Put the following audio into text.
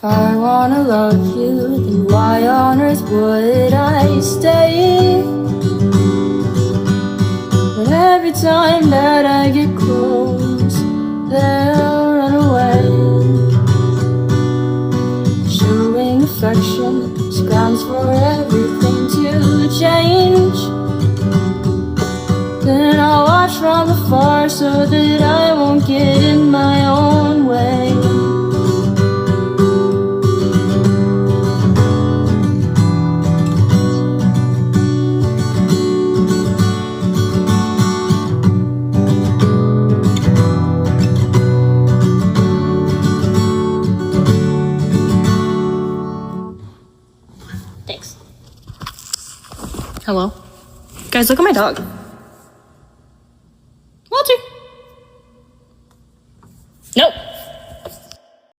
If I wanna love you, then why on earth would I stay? But every time that I get close, they'll run away. Showing affection is grounds for everything to change. Then I'll watch from afar so that I won't get in my own way. Thanks. Hello? Guys, look at my dog. Walter. Nope.